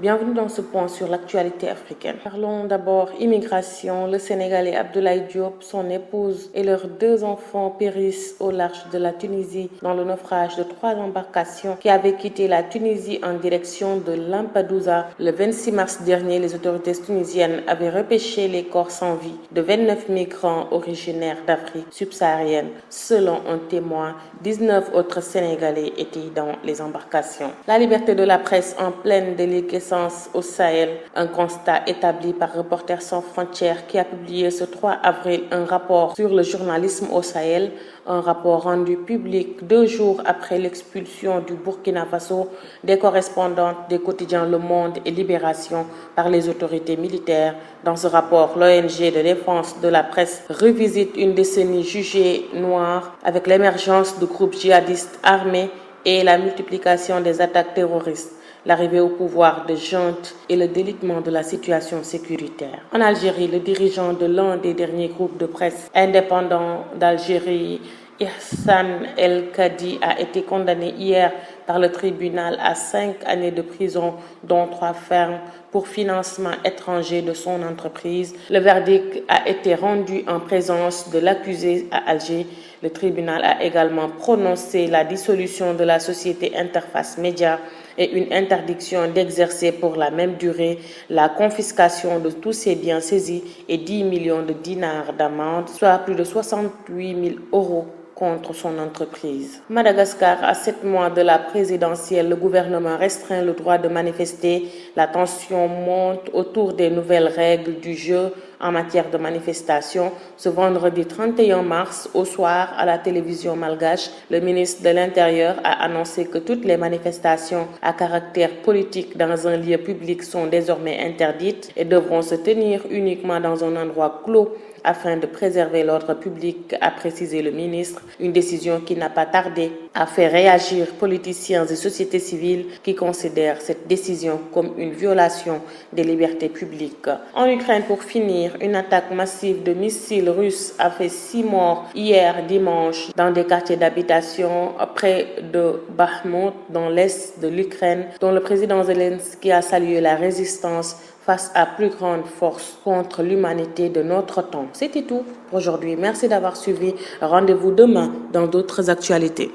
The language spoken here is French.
Bienvenue dans ce point sur l'actualité africaine. Parlons d'abord immigration. Le Sénégalais Abdoulaye Diop, son épouse et leurs 2 enfants périssent au large de la Tunisie dans le naufrage de 3 embarcations qui avaient quitté la Tunisie en direction de Lampedusa. Le 26 mars dernier, les autorités tunisiennes avaient repêché les corps sans vie de 29 migrants originaires d'Afrique subsaharienne. Selon un témoin, 19 autres Sénégalais étaient dans les embarcations. La liberté de la presse en pleine déliquescence au Sahel, un constat établi par Reporters sans frontières qui a publié ce 3 avril un rapport sur le journalisme au Sahel, un rapport rendu public 2 jours après l'expulsion du Burkina Faso des correspondantes des quotidiens Le Monde et Libération par les autorités militaires. Dans ce rapport, l'ONG de défense de la presse revisite une décennie jugée noire avec l'émergence de groupes djihadistes armés et la multiplication des attaques terroristes, l'arrivée au pouvoir de juntes et le délitement de la situation sécuritaire. En Algérie, le dirigeant de l'un des derniers groupes de presse indépendants d'Algérie, Ihsan El Kadi, a été condamné hier par le tribunal à 5 années de prison, dont 3 fermes, pour financement étranger de son entreprise. Le verdict a été rendu en présence de l'accusé à Alger. Le tribunal a également prononcé la dissolution de la société Interface Média et une interdiction d'exercer pour la même durée, la confiscation de tous ses biens saisis et 10 millions de dinars d'amende, soit plus de 68 000 euros contre son entreprise. Madagascar, à 7 mois de la présidentielle, le gouvernement restreint le droit de manifester. La tension monte autour des nouvelles règles du jeu en matière de manifestation. Ce vendredi 31 mars, au soir, à la télévision malgache, le ministre de l'Intérieur a annoncé que toutes les manifestations à caractère politique dans un lieu public sont désormais interdites et devront se tenir uniquement dans un endroit clos afin de préserver l'ordre public, a précisé le ministre. Une décision qui n'a pas tardé à faire réagir politiciens et sociétés civiles qui considèrent cette décision comme une violation des libertés publiques. En Ukraine, pour finir, une attaque massive de missiles russes a fait 6 morts hier dimanche dans des quartiers d'habitation près de Bakhmut, dans l'est de l'Ukraine, dont le président Zelensky a salué la résistance face à plus grande force contre l'humanité de notre temps. C'était tout pour aujourd'hui. Merci d'avoir suivi. Rendez-vous demain dans d'autres actualités.